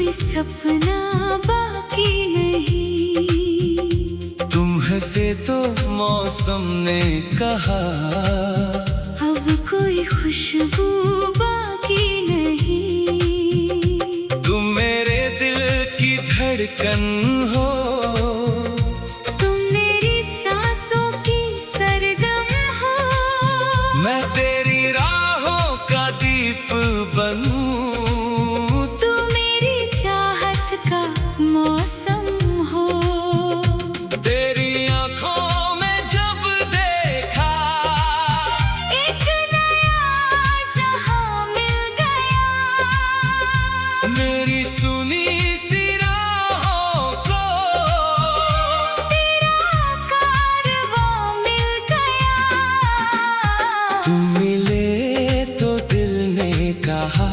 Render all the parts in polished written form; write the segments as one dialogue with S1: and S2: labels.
S1: कोई सपना बाकी नहीं।
S2: तुम हंसे तो मौसम ने कहा,
S1: अब कोई खुशबू बाकी नहीं।
S2: तुम मेरे दिल की धड़कन हो,
S1: तुम मेरी सांसों की सरगम हो।
S2: मैं तेरी राहों का दीप बनूं।
S1: तू मेरी चाहत का मौसम हो।
S2: तेरी आंखों में जब देखा,
S1: एक नया जहां मिल गया।
S2: मेरी सुनी सी राहों को
S1: तेरा कारवां मिल गया।
S2: तुम मिले तो दिल ने कहा,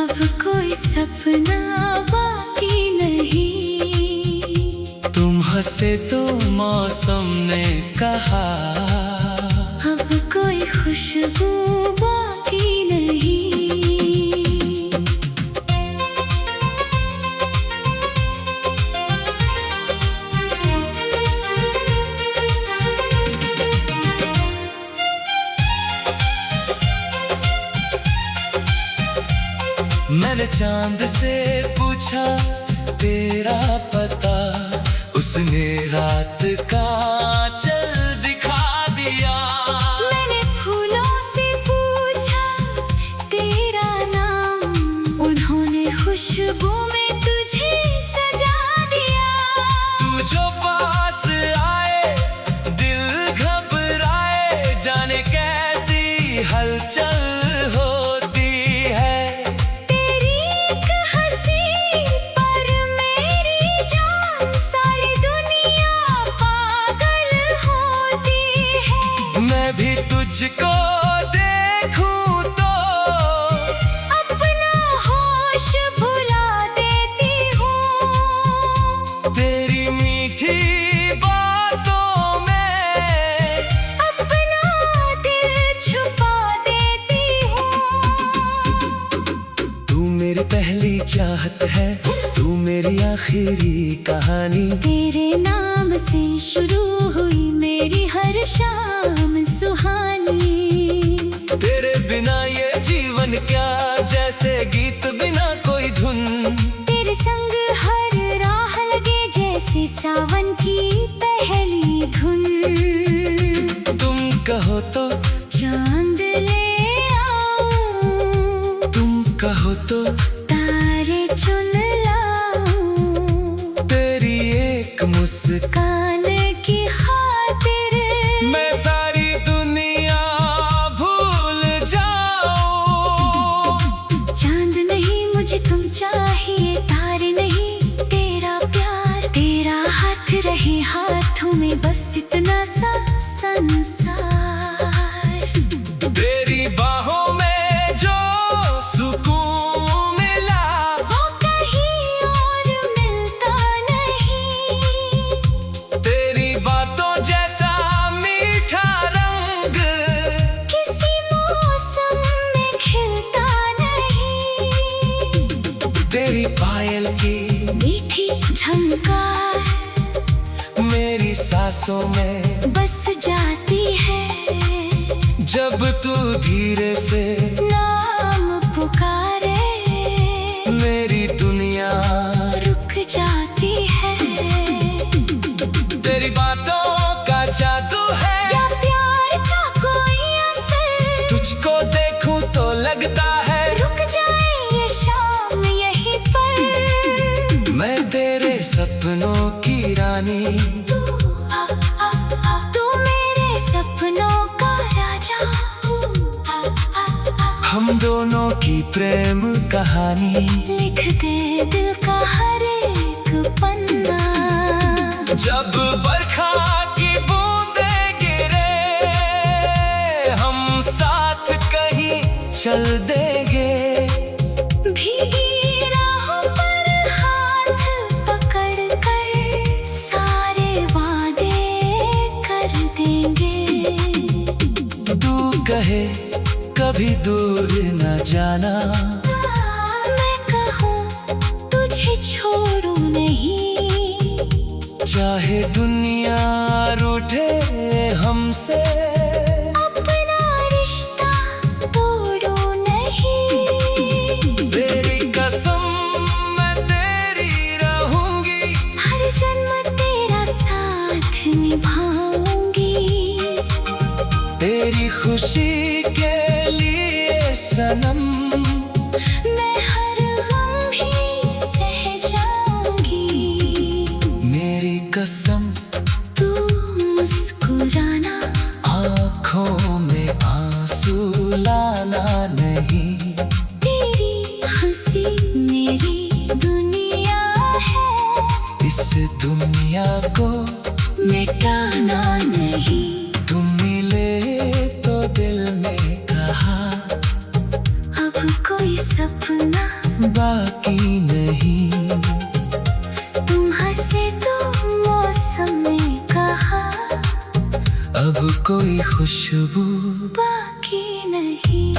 S1: अब कोई सपना बाकी नहीं।
S2: तुम हंसे तो मौसम ने कहा,
S1: अब कोई खुशबू बाकी नहीं।
S2: मैंने चांद से पूछा तेरा पता, उसने रात का चल दिखा दिया।
S1: मैंने फूलों से पूछा तेरा नाम, उन्होंने खुशबू में तुझे सजा दिया।
S2: तू जो पास आए दिल घबराए, जाने कैसी हलचल होती है।
S1: तेरी एक हंसी पर मेरी जान, सारी दुनिया पागल होती है।
S2: मैं भी तुझको देखूं तो
S1: अपना होश भुला देती हूँ।
S2: तेरी मीठी बातों में
S1: अपना दिल छुपा देती हूँ।
S2: तू मेरी पहली चाहत है, तू मेरी आखिरी कहानी।
S1: तेरे नाम से शुरू हुई मेरी हर शाम सुहानी।
S2: तेरे बिना ये जीवन क्या, जैसे गीत बिना कोई धुन।
S1: तेरे संग हर राह लगे जैसे सावन की पहली धुन।
S2: तुम कहो तो,
S1: चांद ले आऊं,
S2: तुम कहो तो
S1: तारे चुन लाऊं।
S2: तेरी एक मुस्कान
S1: कान की खातिर
S2: मैं सारी दुनिया भूल जाऊं।
S1: चांद नहीं मुझे तुम चाहिए, तारे नहीं तेरा प्यार। तेरा हाथ रहे हाथों में, बस इतना सा संसार।
S2: तेरी बाहों में जो सुकून मिला,
S1: वो कहीं और मिलता नहीं।
S2: तेरी बातों जैसा मीठा रंग
S1: किसी मौसम में खिलता नहीं।
S2: तेरी पायल की
S1: मीठी झंकार
S2: मेरी सांसों में
S1: बस जाती है।
S2: जब तू धीरे से
S1: नाम पुकारे
S2: मेरी दुनिया
S1: रुक जाती है।
S2: तेरी बातों का जादू है,
S1: या प्यार का कोई असर,
S2: तुझको देखूं तो लगता है
S1: रुक जाए ये शाम यहीं पर।
S2: मैं तेरे सपनों की रानी।
S1: तू मेरे सपनों का राजा।
S2: हम दोनों की प्रेम कहानी
S1: लिख दे दिल का हर एक पन्ना।
S2: जब बरखा की बूंदें गिरे, हम साथ कहीं चल देंगे।
S1: भीगी राहों पर हाथ पकड़ कर सारे वादे कर देंगे।
S2: तू कहे कभी दूर न जाना,
S1: मैं कहूँ
S2: चाहे दुनिया रूठे हमसे,
S1: अपना रिश्ता तोड़ो नहीं।
S2: तेरी कसम मैं तेरी रहूंगी,
S1: हर जन्म तेरा साथ निभाऊंगी।
S2: तेरी खुशी के लिए सनम
S1: मैं हर गम भी सह जाऊंगी।
S2: मेरी कसम
S1: तू मुस्कुराना,
S2: आँखों में आंसू लाना नहीं।
S1: तेरी हंसी मेरी दुनिया है,
S2: इस दुनिया को
S1: मिटाना नहीं।
S2: तुम मिले तो दिल ने कहा,
S1: अब कोई सपना
S2: बाकी नहीं।
S1: तुम हंसे तो मौसम में कहा,
S2: अब कोई खुशबू
S1: बाकी नहीं।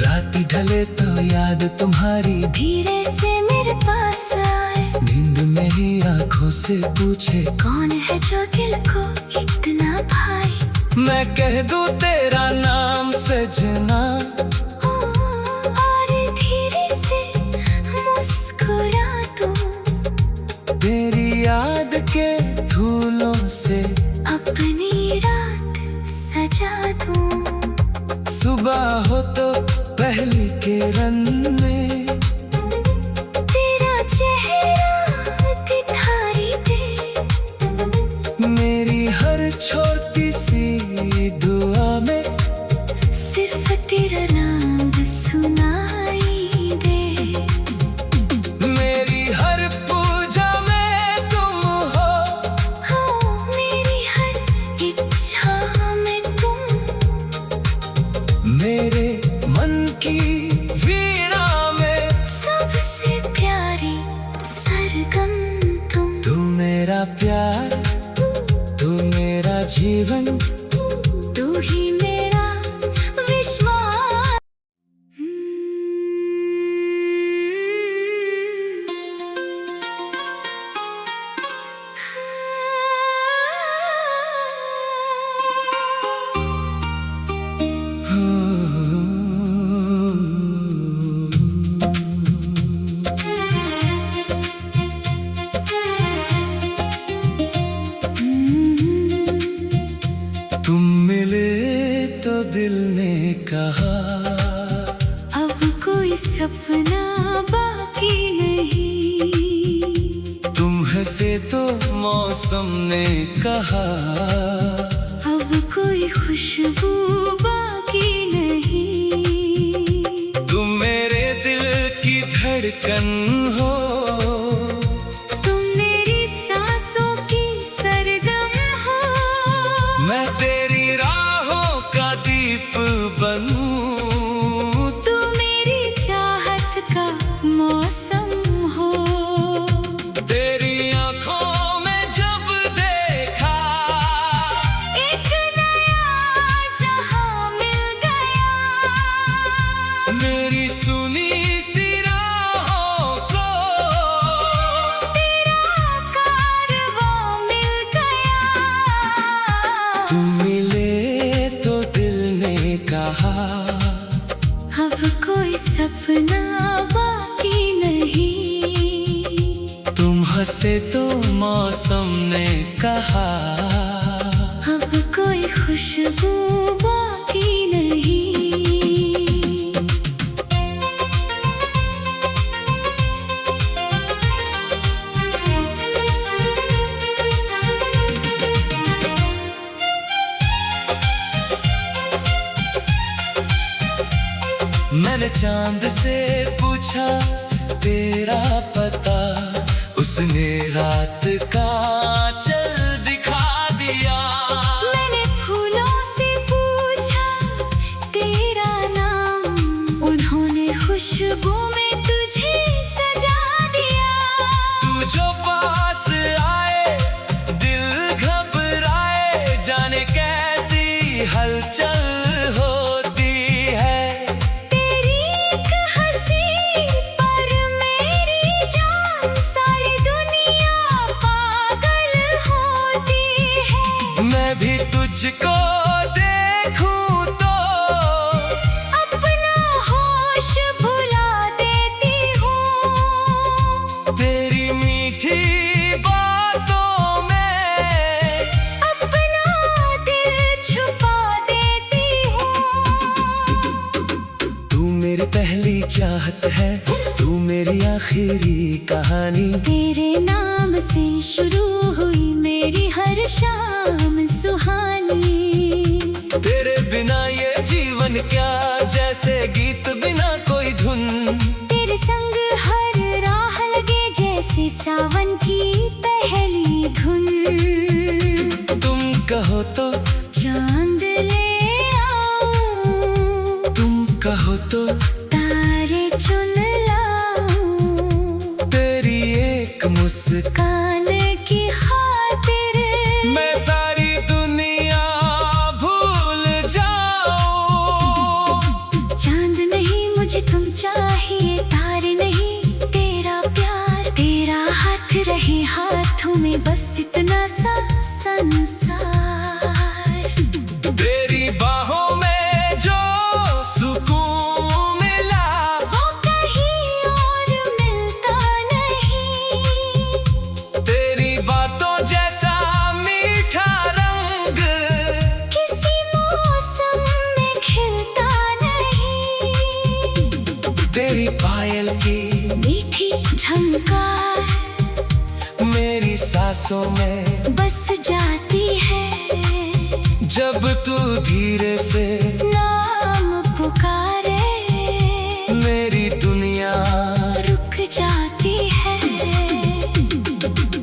S2: रात ढले तो याद तुम्हारी
S1: धीरे से मेरे पास आए,
S2: नींद में ही आंखों से पूछे,
S1: कौन है जो दिल को इतना भाई।
S2: मैं कह दूं तेरा नाम सजना,
S1: और धीरे से मुस्कुरा दूं।
S2: तेरी याद के धूलों से
S1: अपनी रात सजा दूं।
S2: सुबह हो तो पहली किरण में
S1: तेरा चेहरा दिखाई दे,
S2: मेरी हर छोटी सी दुआ में
S1: सिर्फ तेरा नाम सुनाई दे।
S2: मेरी हर पूजा में तुम हो,
S1: हाँ, मेरी हर इच्छा में तुम।
S2: मेरे मन की वीणा में
S1: सबसे प्यारी सरगम तुम।
S2: तू मेरा प्यार, तू मेरा जीवन,
S1: तू ही मेरा विश्वास।
S2: तुम मिले तो दिल ने कहा,
S1: अब कोई सपना बाकी नहीं।
S2: तुम हंसे तो मौसम ने कहा,
S1: अब कोई खुशबू बाकी नहीं।
S2: तुम मेरे दिल की धड़कन हो,
S1: तुम मेरी सांसों की सरगम हो।
S2: मैं तेरी राहों का दीप बनूं।
S1: तू मेरी चाहत का मौसम हो।
S2: तेरी आंखों में जब देखा,
S1: एक नया जहां मिल गया।
S2: मेरी सुनी सी राहों को
S1: तेरा कारवां मिल गया।
S2: तुम मिले तो दिल ने कहा,
S1: अब कोई सपना बाकी नहीं।
S2: तुम हंसे तो मौसम ने कहा,
S1: अब कोई खुशबू बाकी नहीं।
S2: मैंने चांद से पूछा तेरा पता, उसने रात का चल दिखा दिया।
S1: मैंने फूलों से पूछा तेरा नाम, उन्होंने खुशबू में तुझे सजा दिया।
S2: तू जो पास आए दिल घबराए, जाने कैसी हलचल होती है।
S1: तेरी एक हंसी पर मेरी जान सारी दुनिया
S2: मेरी पहली चाहत है, तू मेरी आखिरी कहानी।
S1: तेरे नाम से शुरू हुई मेरी हर शाम सुहानी।
S2: तेरे बिना ये जीवन क्या, जैसे गीत बिना कोई धुन।
S1: तेरे संग हर राह लगे जैसे सावन की पहली धुन।
S2: तुम कहो तो
S1: चांद ले आऊं,
S2: तुम कहो तो
S1: तारे चुन लाऊं।
S2: तेरी एक मुस्कान
S1: कान की खातिर
S2: मैं सारी दुनिया भूल जाऊं।
S1: चांद नहीं मुझे तुम चाहिए, तारे नहीं तेरा प्यार। तेरा हाथ रहे हाथों में, बस इतना सा संसार।
S2: तेरी बाहों में जो सुकून मिला,
S1: वो कहीं और मिलता नहीं।
S2: तेरी बातों जैसा मीठा रंग
S1: किसी मौसम में खिलता नहीं।
S2: तेरी पायल की
S1: मीठी झनकार
S2: मेरी सांसों में
S1: बस जाती है।
S2: जब तू धीरे से
S1: नाम पुकारे
S2: मेरी दुनिया
S1: रुक जाती है।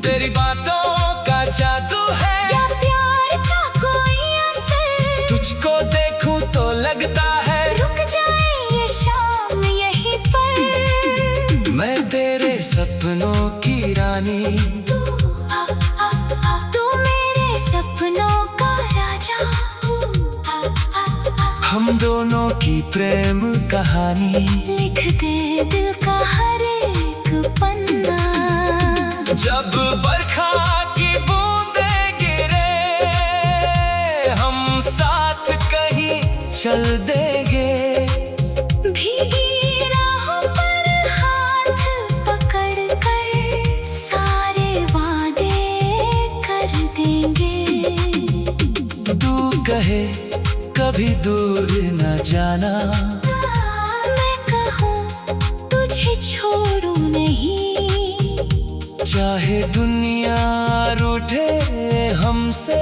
S2: तेरी बातों का जादू है,
S1: या प्यार का कोई असर।
S2: तुझको देखूं तो लगता है
S1: रुक जाए ये शाम यहीं पर।
S2: मैं तेरे सपनों की रानी।
S1: तू मेरे सपनों का राजा।
S2: हम दोनों की प्रेम कहानी
S1: लिख दे दिल का हर एक पन्ना।
S2: जब बरखा की बूंदें गिरे, हम साथ कहीं चल देंगे।
S1: भीगी राहों पर हाथ पकड़ कर सारे वादे कर देंगे।
S2: तू कहे कभी दूर न जाना,
S1: मैं कहूँ तुझे छोड़ू नहीं।
S2: चाहे दुनिया रूठे हमसे,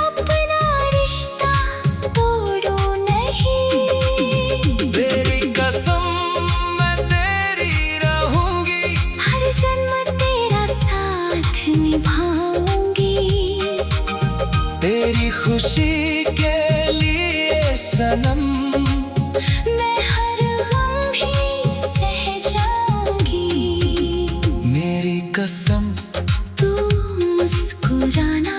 S1: अपना रिश्ता तोड़ू नहीं।
S2: तेरी कसम मैं तेरी रहूंगी।
S1: हर जन्म तेरा साथ निभाऊंगी।
S2: तेरी खुशी के लिए सनम
S1: मैं हर गम भी सह जाऊंगी।
S2: मेरी कसम
S1: तू मुस्कुराना,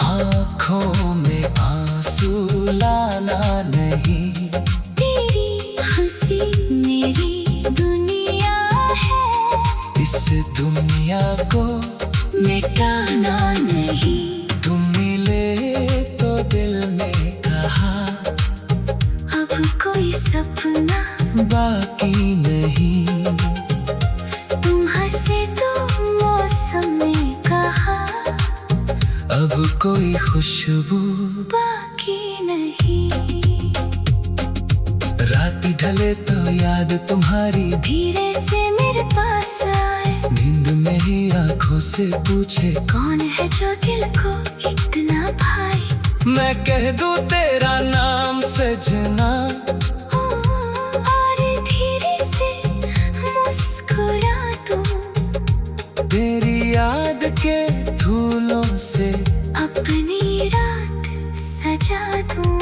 S2: आँखों में आंसू लाना नहीं।
S1: तेरी हंसी मेरी दुनिया है।
S2: इस दुनिया को
S1: मिटाना नहीं।
S2: तुम मिले तो दिल ने कहा,
S1: अब कोई सपना
S2: बाकी नहीं।
S1: तुम हंसे तो मौसम ने कहा,
S2: अब कोई खुशबू
S1: बाकी नहीं।
S2: रात ढले तो याद तुम्हारी
S1: धीरे से मेरे पास आए,
S2: नींद में ही आंखों से पूछे,
S1: कौन है जो दिल को इतना भाई।
S2: मैं कह दूं तेरा नाम सजना।
S1: और धीरे से मुस्कुरा दूं।
S2: तेरी याद के फूलों से
S1: अपनी रात सजा दूं।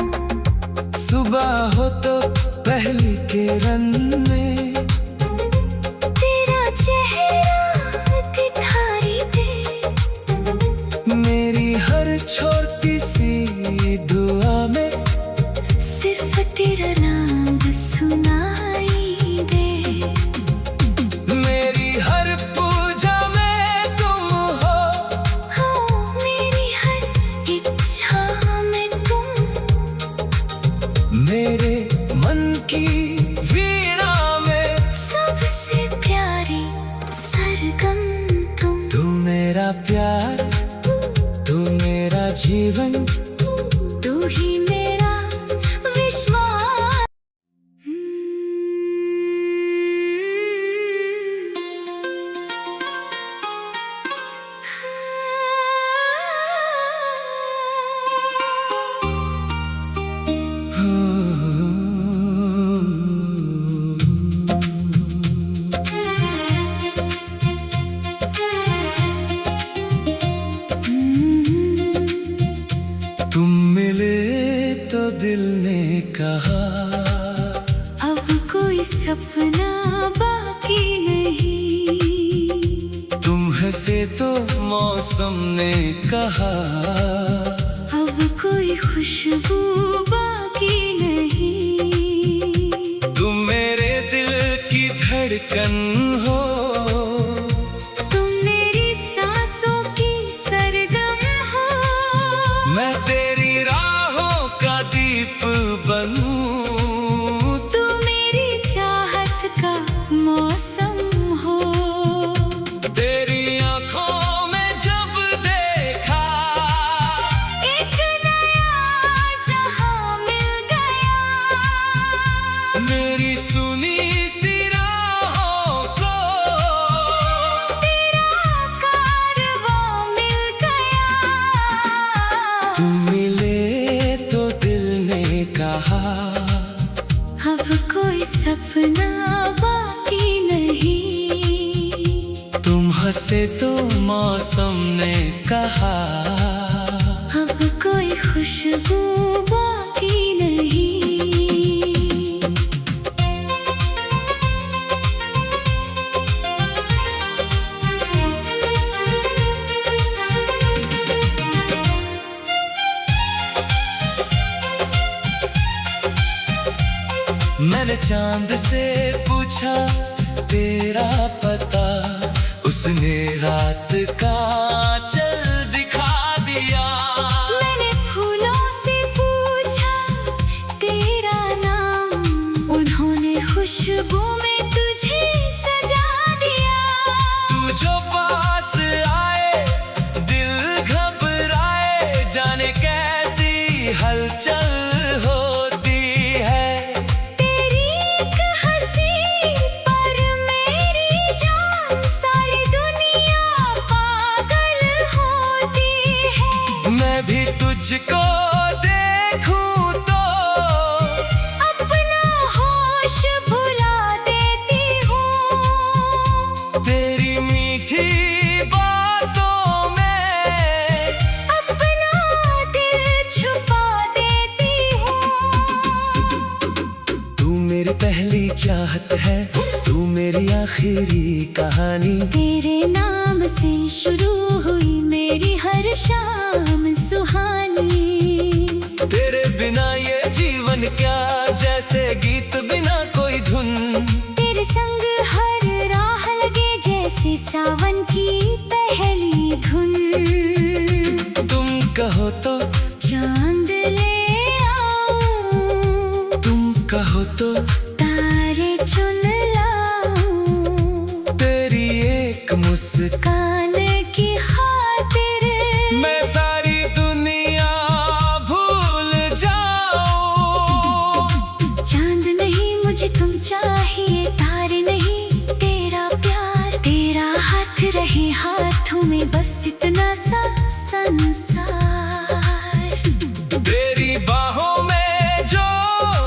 S2: सुबह हो तो पहली किरण में
S1: तेरा चेहरा दिखाई दे।
S2: मेरी हर छोटी सी दुआ में
S1: सिर्फ तेरा नाम सुनाई दे।
S2: मेरी हर पूजा में तुम हो,
S1: मेरी हर इच्छा में तुम।
S2: मेरे मन की वीणा
S1: सपना बाकी नहीं।
S2: तुम हंसे तो मौसम ने कहा,
S1: अब कोई खुशबू बाकी नहीं।
S2: तुम मेरे दिल की धड़कन हो,
S1: तुम मेरी सांसों की सरगम हो।
S2: मैं तेरी राहों का दीप बनूं।
S1: तू मेरी चाहत का मौसम हो।
S2: तेरी आंखों में जब देखा,
S1: एक नया जहां मिल गया।
S2: मेरी सुनी सी राहों को
S1: तेरा कारवां मिल गया।
S2: तुम मिले तो दिल ने कहा,
S1: अब कोई सपना बाकी नहीं।
S2: तुम हंसे तो मौसम ने कहा,
S1: अब कोई खुशबू बाकी नहीं।
S2: मैंने चांद से पूछा तेरा पता, उसने रात का चल दिखा दिया।
S1: मैंने फूलों से पूछा तेरा नाम, उन्होंने खुशबू में तुझे सजा दिया।
S2: तू जो पास आए दिल घबराए, जाने कैसी हलचल होती है।
S1: तेरी एक हंसी पर मेरी जान, सारी दुनिया पागल होती है।
S2: मैं भी तुझको देखूं तो
S1: अपना होश भुला देती हूँ।
S2: तेरी मीठी बातों में
S1: अपना दिल छुपा देती हूँ।
S2: तू मेरी पहली चाहत है, तू मेरी आखिरी कहानी।
S1: तेरे नाम से शुरू हुई मेरी हर शाम सुहानी।
S2: तेरे बिना ये जीवन क्या, जैसे गीत बिना कोई धुन।
S1: तेरे संग हर राह लगे जैसे सावन की पहली धुन।
S2: तुम कहो तो,
S1: चांद ले आऊं,
S2: तुम कहो तो
S1: तारे चुन लाऊं।
S2: तेरी एक मुस्कान
S1: कान की खातिर
S2: मैं सारी दुनिया भूल जाऊं।
S1: चांद नहीं मुझे तुम चाहिए, तारे नहीं तेरा प्यार। तेरा हाथ रहे हाथों में, बस इतना सा संसार।
S2: तेरी बाहों में जो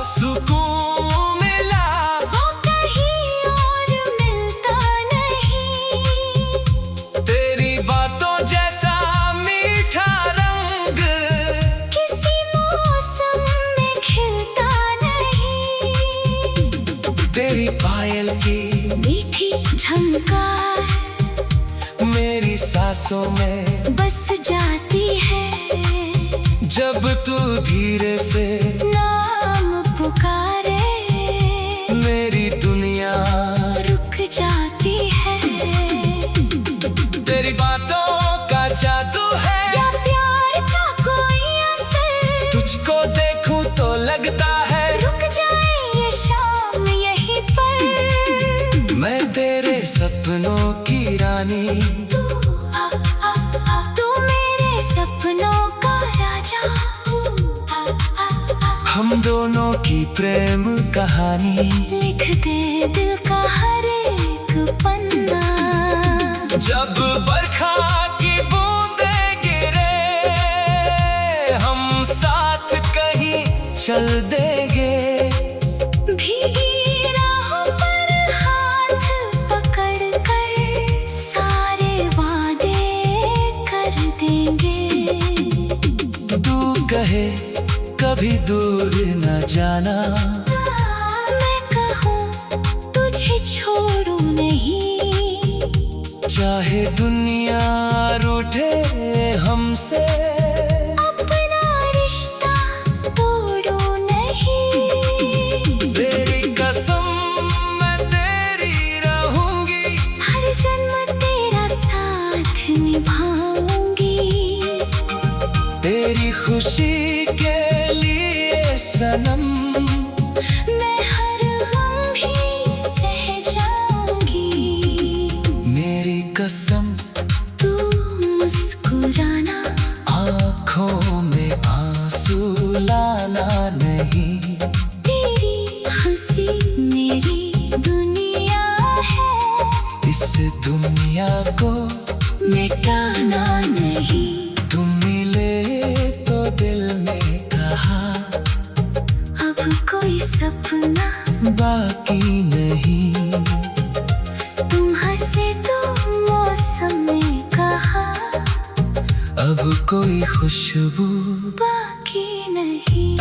S2: सुकून मिला,
S1: वो कहीं और मिलता नहीं।
S2: तेरी बातों जैसा मीठा रंग
S1: किसी मौसम में खिलता नहीं।
S2: तेरी पायल की
S1: मीठी झंकार
S2: मेरी सांसों में
S1: बस जाती है।
S2: जब तू धीरे से
S1: नाम पुकारे
S2: मेरी दुनिया
S1: रुक जाती है।
S2: तेरी बातों का जादू है,
S1: या प्यार का कोई असर,
S2: तुझको देखूं तो लगता है
S1: रुक जाए ये शाम यहीं पर।
S2: मैं तेरे सपनों की रानी।
S1: तू मेरे सपनों का राजा।
S2: हम दोनों की प्रेम कहानी
S1: लिख दे दिल का हर एक पन्ना।
S2: जब बरखा की बूंदें गिरे, हम साथ कहीं चल देंगे।
S1: भीगी राहों पर हाथ पकड़ कर सारे वादे कर देंगे।
S2: तू कहे कभी दूर न जाना,
S1: मैं कहूँ
S2: चाहे दुनिया रूठे हमसे,
S1: अपना रिश्ता तोड़ो नहीं।
S2: तेरी कसम मैं तेरी रहूंगी,
S1: हर जन्म तेरा साथ निभाऊंगी।
S2: तेरी खुशी के लिए सनम
S1: मैं हर गम भी सह जाऊंगी।
S2: मेरी कसम
S1: तू मुस्कुराना,
S2: आँखों में आंसू लाना नहीं।
S1: तेरी हंसी मेरी दुनिया है,
S2: इस दुनिया को
S1: मिटाना नहीं।
S2: तुम मिले तो दिल ने कहा
S1: अब कोई सपना
S2: बाकी नहीं।
S1: तुम हंसे तो मौसम ने कहा
S2: अब कोई खुशबू
S1: बाकी नहीं।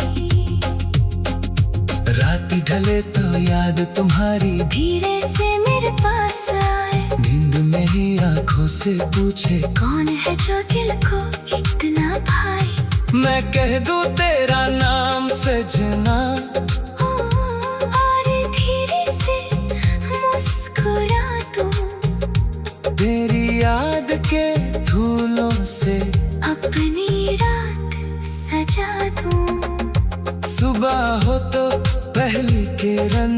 S2: रात ढले तो याद तुम्हारी
S1: धीरे से मेरे पास आए,
S2: नींद में ही आंखों से पूछे
S1: कौन है जो दिल को इतना भाई।
S2: मैं कह दूं तेरा नाम सजना,
S1: और धीरे से मुस्कुरा दूं।
S2: तेरी याद के धूलों से
S1: अपनी रात सजा दूं।
S2: सुबह हो तो पहली किरण